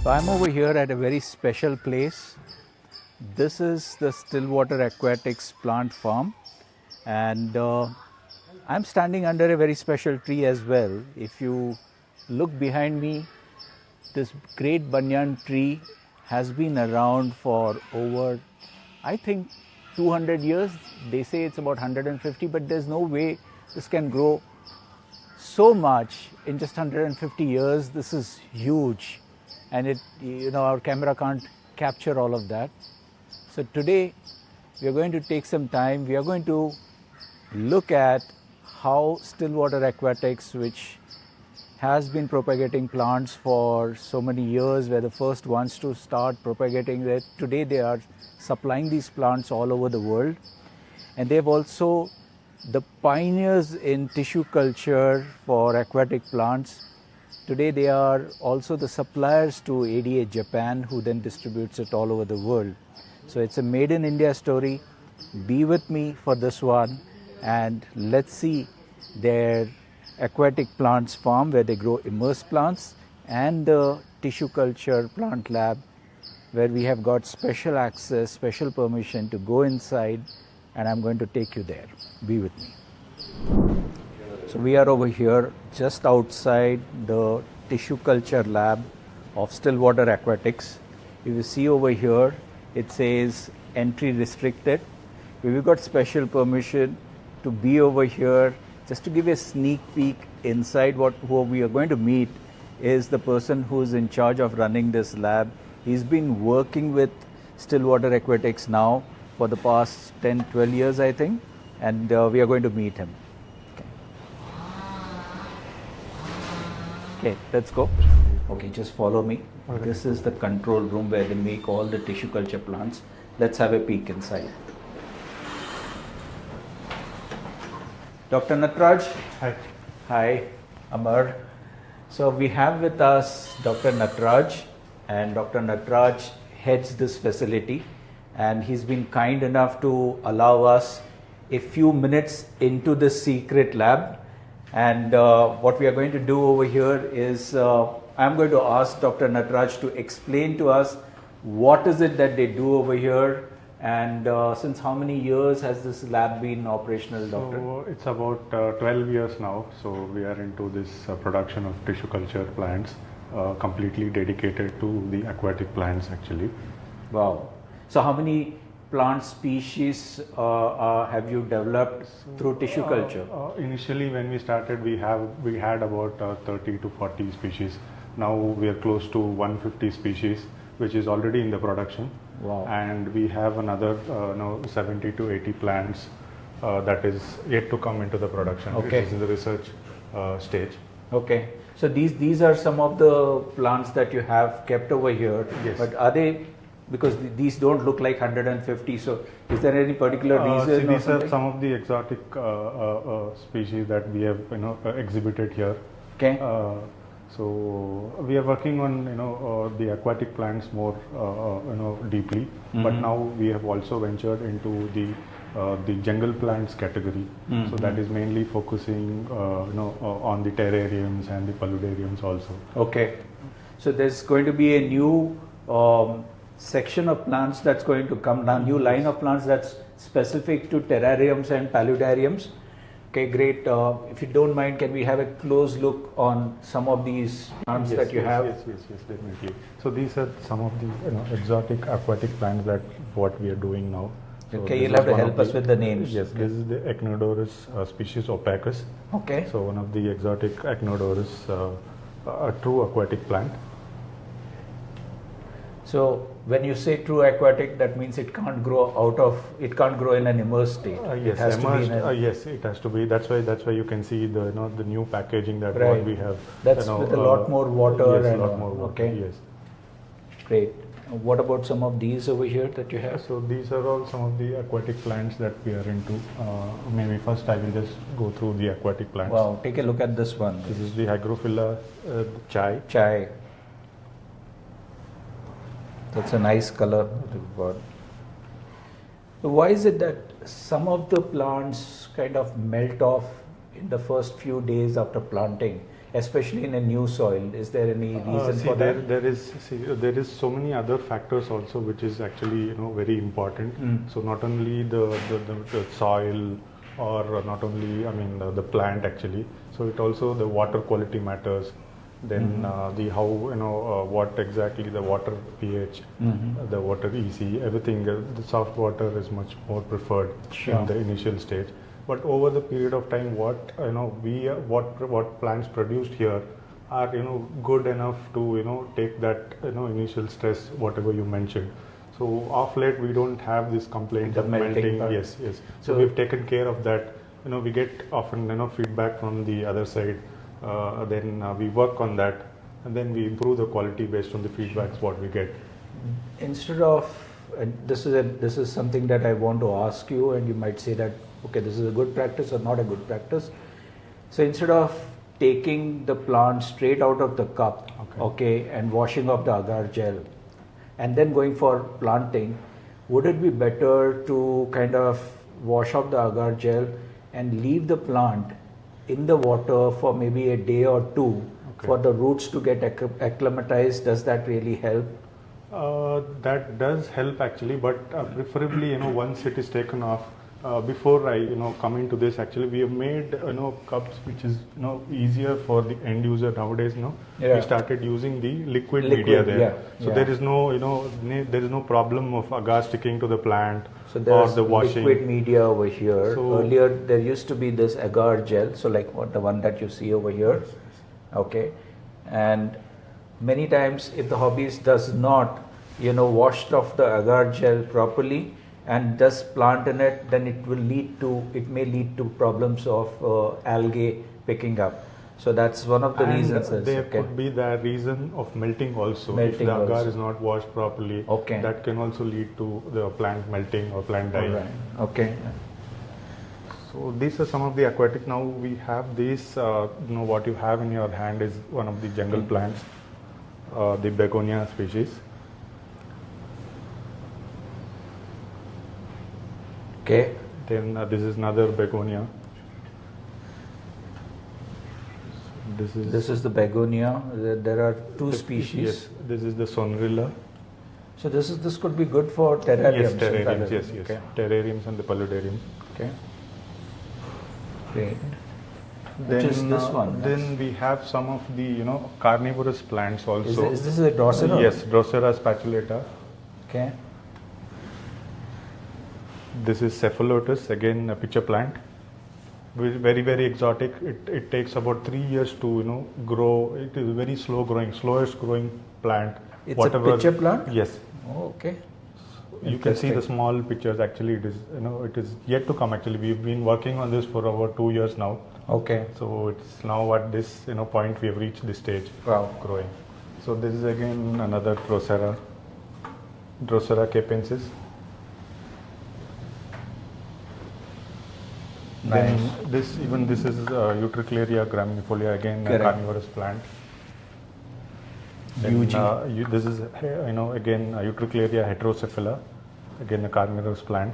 So I'm over here at a very special place. This is the Stillwater Aquatics plant farm, and I'm standing under a very special tree as well. If you look behind me, this great banyan tree has been around for over, I think, 200 years. They say it's about 150, but there's no way this can grow so much in just 150 years. This is huge, and our camera can't capture all of that. So today we are going to take some time. We are going to look at how Stillwater Aquatics, which has been propagating plants for so many years, were the first ones to start propagating it. Today they are supplying these plants all over the world, and they've also the pioneers in tissue culture for aquatic plants. Today they are also the suppliers to ADA Japan, who then distributes it all over the world. So it's a made in India story. Be with me for this one, and let's see their aquatic plants farm where they grow immersed plants, and the tissue culture plant lab where we have got special access, special permission to go inside, and I'm going to take you there. Be with me. So we are over here just outside the tissue culture lab of Stillwater Aquatics. If you see over here, it says entry restricted. We've got special permission to be over here. Just to give a sneak peek inside, who we are going to meet is the person who is in charge of running this lab. He's been working with Stillwater Aquatics now for the past 10-12 years, I think, and we are going to meet him. Okay, let's go. Okay, just follow me. Okay. This is the control room where they make all the tissue culture plants. Let's have a peek inside. Dr. Natraj. Hi. Hi, Amar. So we have with us Dr. Natraj, and Dr. Natraj heads this facility, and he's been kind enough to allow us a few minutes into the secret lab. And what we are going to do over here is I'm going to ask Dr. Natraj to explain to us what is it that they do over here, and since how many years has this lab been operational, Doctor? So it's about 12 years now. So we are into this production of tissue culture plants, completely dedicated to the aquatic plants actually. Wow. So how many plant species have you developed through tissue culture? Initially when we started we had about 30 to 40 species. Now we are close to 150 species, which is already in the production. Wow. And we have another 70 to 80 plants that is yet to come into the production. Okay. It is in the research stage. Okay. So these are some of the plants that you have kept over here. Yes. But are they, because these don't look like 150, so is there any particular reason? These are some of the exotic species that we have exhibited here. Okay. So we are working on the aquatic plants more deeply, but now we have also ventured into the jungle plants category. So that is mainly focusing on the terrariums and the paludariums also. Okay. So there's going to be a new section of plants that's going to come down, new line of plants that's specific to terrariums and paludariums. Okay, great. If you don't mind, can we have a close look on some of these plants that you have? Yes, definitely. So these are some of the exotic aquatic plants that what we are doing now. So okay, you'll have to help us with the names. Yes, this is the Echinodorus species opacus. Okay. So one of the exotic Echinodorus, a true aquatic plant. So when you say true aquatic, that means it can't grow in an immersed state. Yes, it has immersed, to be yes, it has to be. That's why you can see the the new packaging that right. what we have. That's with a lot more water. Yes, and a lot more water. Okay. Yes. Great. What about some of these over here that you have? So these are all some of the aquatic plants that we are into. Maybe first I will just go through the aquatic plants. Wow, take a look at this one. This is the Hygrophila chai. Chai. That's a nice color that you've got. So why is it that some of the plants kind of melt off in the first few days after planting, especially in a new soil? Is there any reason for that? There is so many other factors also which is actually very important. So not only the soil, or not only the plant actually. So it also the water quality matters. Then the how what exactly the water pH, the water EC, everything. The soft water is much more preferred in the initial stage. But over the period of time, what plants produced here are good enough to take that initial stress, whatever you mentioned. So of late we don't have this complaint of melting. Yes. So we've taken care of that. We get often feedback from the other side. Then we work on that, and then we improve the quality based on the feedbacks what we get. Instead of this is something that I want to ask you, and you might say that okay, this is a good practice or not a good practice. So instead of taking the plant straight out of the cup, okay, and washing off the agar gel, and then going for planting, would it be better to kind of wash off the agar gel and leave the plant in the water for maybe a day or two for the roots to get acclimatized? Does that really help? That does help actually, but preferably once it is taken off. Before I come into this, actually we have made cups which is easier for the end user nowadays. We started using the liquid media there, so there is no there is no problem of agar sticking to the plant. So there's the washing. Liquid media over here. So earlier there used to be this agar gel, so like the one that you see over here. Okay, and many times if the hobbyist does not washed off the agar gel properly and does plant in it, then it may lead to problems of algae picking up. So that's one of the reasons. There could be the reason of melting also. If the agar is not washed properly, that can also lead to the plant melting or plant dying. Right. Okay. So these are some of the aquatic. Now we have these, what you have in your hand is one of the jungle plants, the begonia species. Okay. Then this is another begonia. This is the begonia. There are two species. Yes, this is the sonrilla. So this could be good for terrariums. Yes, terrariums. Yes. Okay. Terrariums and the paludarium. Okay. Great. Then, which is this one? Then we have some of the carnivorous plants also. Is this a Drosera? Yes, Drosera spatulata. Okay. This is cephalotus, again a pitcher plant. Very, very exotic. It takes about 3 years to grow. It is very slow growing, slowest growing plant. It's a pitcher plant? Yes. Oh, okay. You can see the small pictures. Actually, it is it is yet to come. Actually, we've been working on this for over 2 years now. Okay. So it's now at this point we have reached this stage. Wow. Growing. So this is again another Drosera capensis. Nice. Then this is Utricularia graminefolia, again a carnivorous plant. Then, this is again Utricularia heterocephala, again a carnivorous plant.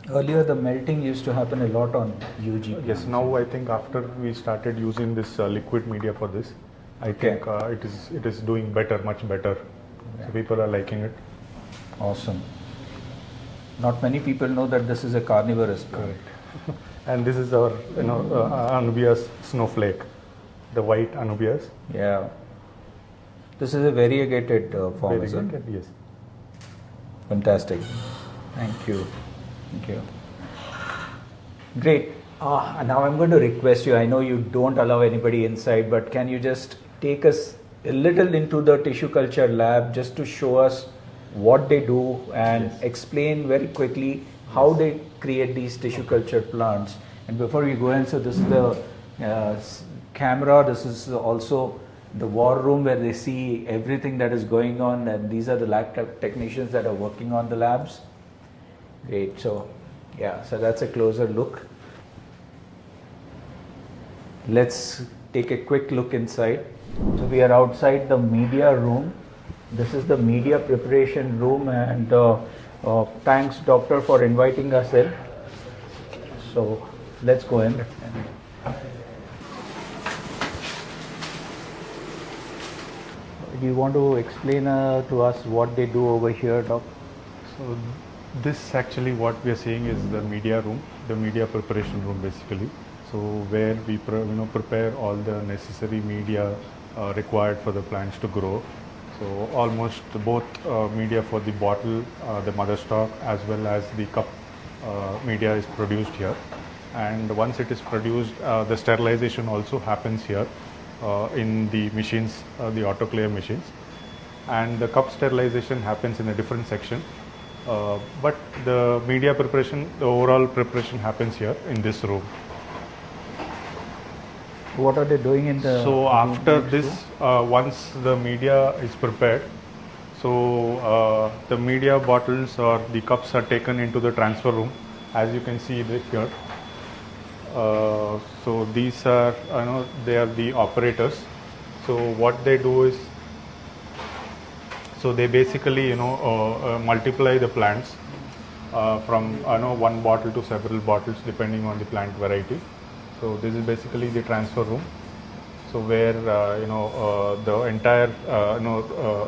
Earlier the melting used to happen a lot on UG. Yes, now I think after we started using this liquid media for this, I think it is doing better, much better. So people are liking it. Awesome. Not many people know that this is a carnivorous plant. Correct. And this is our Anubias snowflake, the white Anubias. Yeah. This is a variegated form, isn't it? Yes. Fantastic. Thank you. Thank you. Great. Now I'm going to request you, I know you don't allow anybody inside, but can you just take us a little into the tissue culture lab just to show us what they do and explain very quickly how they create these tissue culture plants. And before we go in, so this is the camera, this is also the war room where they see everything that is going on, and these are the lab technicians that are working on the labs. Great. So so that's a closer look. Let's take a quick look inside. So we are outside the media room. This is the media preparation room, and thanks doctor for inviting us in. So let's go in. do you want to explain to us what they do over here, Doc? So this actually what we are seeing is the media room, the media preparation room basically. So where we prepare all the necessary media required for the plants to grow. So almost both media for the bottle, the mother stock, as well as the cup media is produced here. And once it is produced, the sterilization also happens here in the machines, the autoclave machines. And the cup sterilization happens in a different section. But the media preparation, the overall preparation happens here in this room. What are they doing in the So after this, once the media is prepared, so the media bottles or the cups are taken into the transfer room, as you can see here. So these are, they are the operators. So what they do is, so they basically, multiply the plants from, one bottle to several bottles depending on the plant variety. So this is basically the transfer room. So where the entire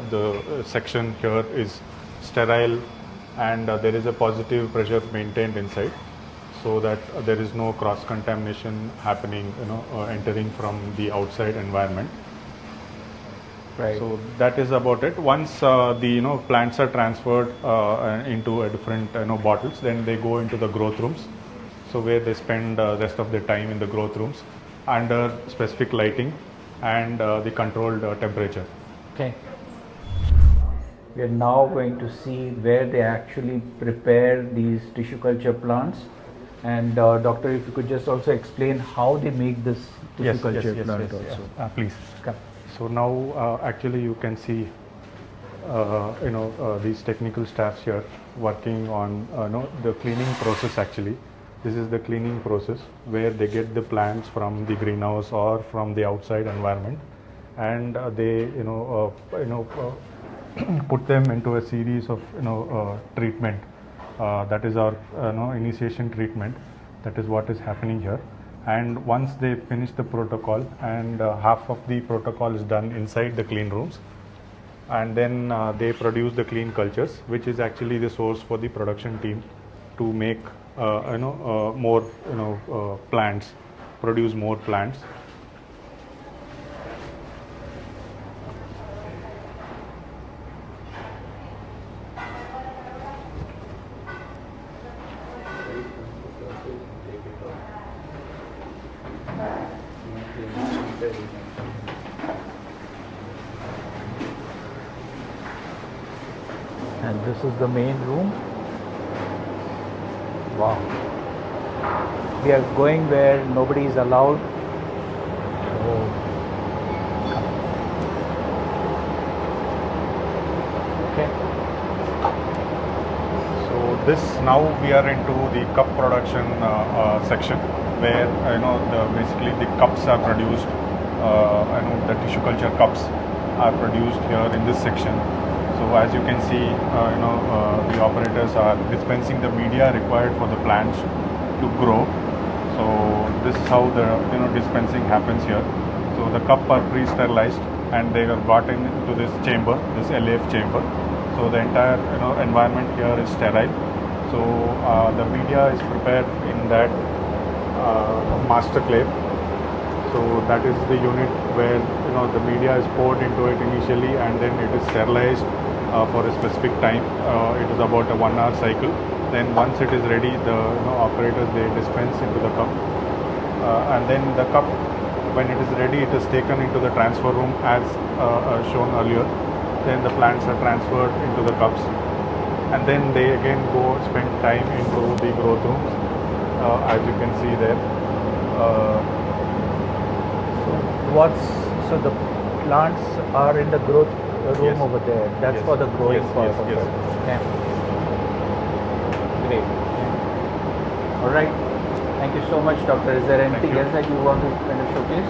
the section here is sterile, and there is a positive pressure maintained inside, so that there is no cross contamination happening, entering from the outside environment. Right. So that is about it. Once the plants are transferred into a different bottles, then they go into the growth rooms. So where they spend the rest of their time in the growth rooms under specific lighting and the controlled temperature. Okay. We are now going to see where they actually prepare these tissue culture plants. And doctor, if you could just also explain how they make this tissue culture plant also. Please. Come. So now actually you can see these technical staffs here working on the cleaning process actually. This is the cleaning process where they get the plants from the greenhouse or from the outside environment, and they put them into a series of treatment. That is our initiation treatment. That is what is happening here. And once they finish the protocol, and half of the protocol is done inside the clean rooms, and then they produce the clean cultures, which is actually the source for the production team to make more plants, produce more plants. And this is the main room. Wow. We are going where nobody is allowed. Oh. Okay. So this, now we are into the cup production section, where basically the cups are produced. The tissue culture cups are produced here in this section. So as you can see, the operators are dispensing the media required for the plants to grow. So this is how the dispensing happens here. So the cup are pre-sterilized and they are brought into this chamber, this LAF chamber. So the entire environment here is sterile. So the media is prepared in that master clave. So that is the unit where the media is poured into it initially, and then it is sterilized for a specific time. It is about a 1 hour cycle. Then once it is ready, the operators, they dispense into the cup, and then the cup, when it is ready, it is taken into the transfer room as shown earlier. Then the plants are transferred into the cups, and then they again go spend time into the growth rooms, as you can see there. So the plants are in the growth room Yes. over there. That's Yes. for the growing Yes, part yes, of yes. it. Okay. Great. All right. Thank you so much, doctor. Is there anything you. else that you want to kind of showcase?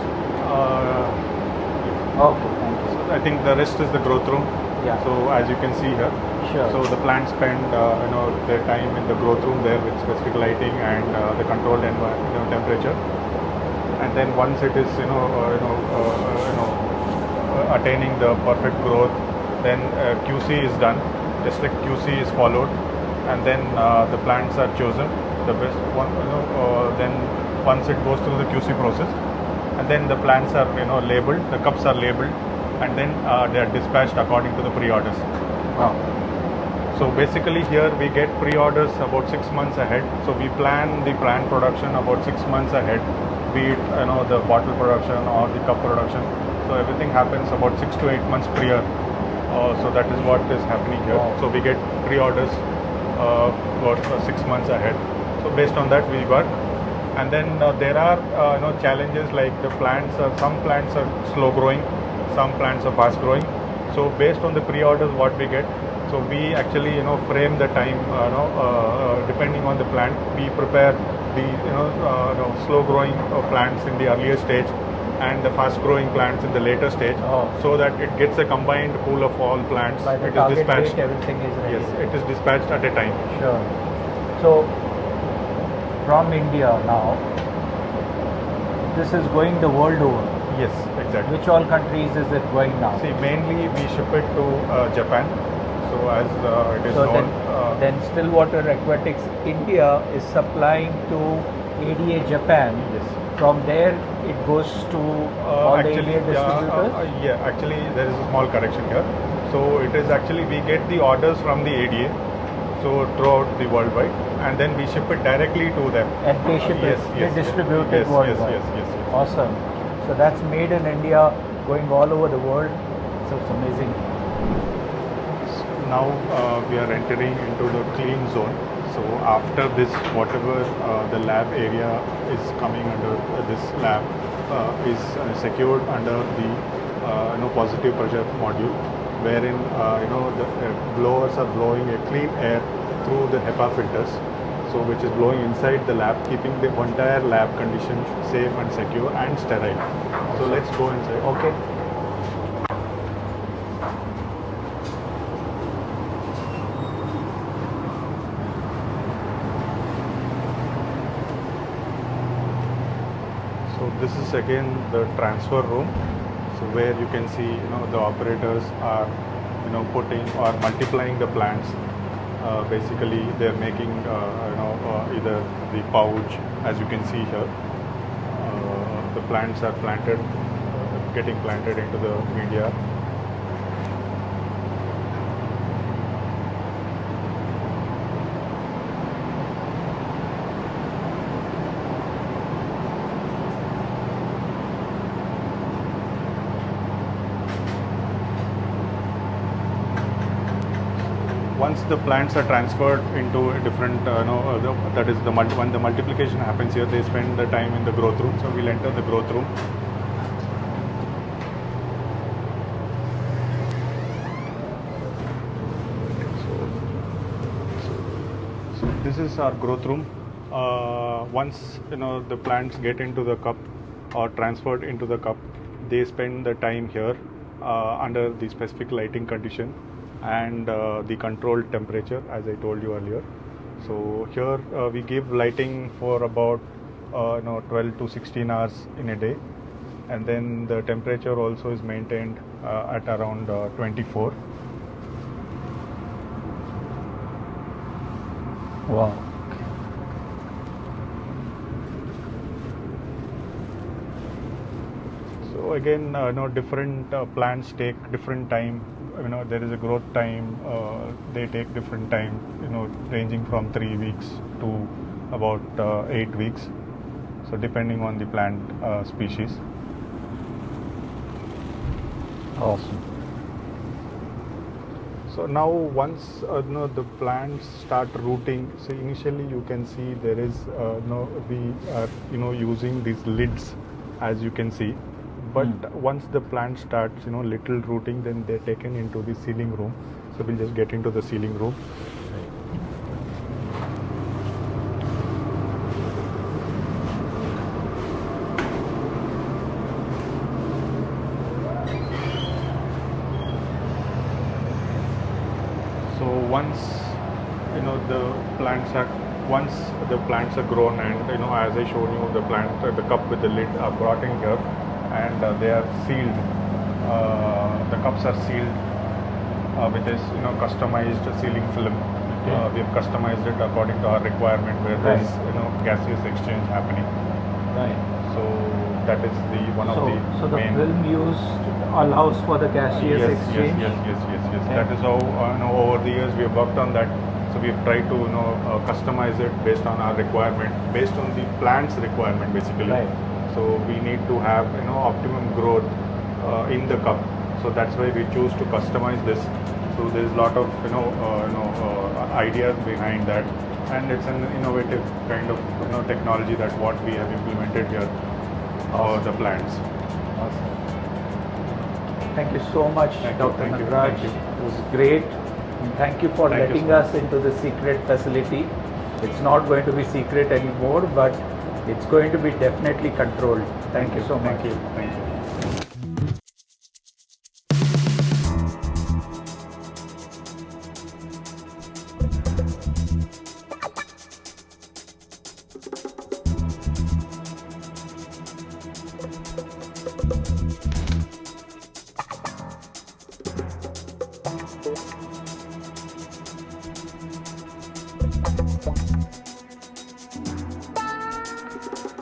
Okay. Thank you. I think the rest is the growth room. Yeah. So as you can see here, Sure. so the plants spend their time in the growth room there with specific lighting and the controlled temperature. And then once it is attaining the perfect growth. Then QC is done, the strict QC is followed, and then the plants are chosen, the best one. Then once it goes through the QC process, and then the plants are labeled, the cups are labeled, and then they are dispatched according to the pre-orders. Wow. So basically here we get pre-orders about 6 months ahead. So we plan the plant production about 6 months ahead, be it the bottle production or the cup production. So everything happens about 6 to 8 months prior. So that is what is happening here. Wow. So we get pre-orders about 6 months ahead. So based on that we got, and then there are challenges like the plants. Some plants are slow growing, some plants are fast growing. So based on the pre-orders what we get, so we actually frame the time depending on the plant. We prepare the slow growing plants in the earlier stage and the fast growing plants in the later stage, so that it gets a combined pool of all plants. By the It is target dispatched. date, everything is ready. Yes, it is dispatched at a time. Sure. So, from India now, this is going the world over. Yes, exactly. Which all countries is it going now? See, mainly we ship it to Japan. So as it is So known, then Stillwater Aquatics India is supplying to ADA Japan. yes. From there it goes to all the Actually, Indian distributors. actually there is a small correction here. So it is actually we get the orders from the ADA, so throughout the worldwide, and then we ship it directly to them. And they ship it, they distribute it worldwide. Yes. Awesome. So that's made in India, going all over the world. So it's amazing. Now we are entering into the clean zone. So after this, whatever the lab area is coming under this lab is secured under the positive pressure module, wherein the blowers are blowing a clean air through the HEPA filters, so which is blowing inside the lab, keeping the entire lab condition safe and secure and sterile. So let's go inside. Okay. So this is again the transfer room. So where you can see the operators are putting or multiplying the plants. Basically they're making either the pouch, as you can see here. The plants are planted, getting planted into the media. Once the plants are transferred into a different, that is when the multiplication happens here, they spend the time in the growth room. So we'll enter the growth room. So this is our growth room. Once the plants get into the cup or transferred into the cup, they spend the time here under the specific lighting condition and the controlled temperature, as I told you earlier. So here we give lighting for about 12 to 16 hours in a day, and then the temperature also is maintained at around 24. Wow. So again, different plants take different time. There is a growth time. They take different time. Ranging from 3 weeks to about 8 weeks. So depending on the plant species. Awesome. So now once the plants start rooting, so initially you can see there is we are using these lids, as you can see. But once the plant starts little rooting, then they're taken into the sealing room. So we'll just get into the sealing room. So once the plants are grown, and as I showed you, the cup with the lid are brought in here, and they are sealed The cups are sealed with this, customized sealing film. We have customized it according to our requirement, where there is, gaseous exchange happening. Right. So that is one of the So the main. film used allows for the gaseous exchange. Yes. Okay. That is how over the years we have worked on that. So we have tried to customize it based on our requirement, based on the plant's requirement basically. Right. So we need to have optimum growth in the cup. So that's why we choose to customize this. So there is a lot of ideas behind that, and it's an innovative kind of technology that what we have implemented here for the plants. Awesome. Thank you so much, Dr. Thank you. Nagraj. Thank you. It was great. And thank you for Thank you letting so us into the secret facility. It's not going to be secret anymore, but it's going to be definitely controlled. Thank you so much. Thank you.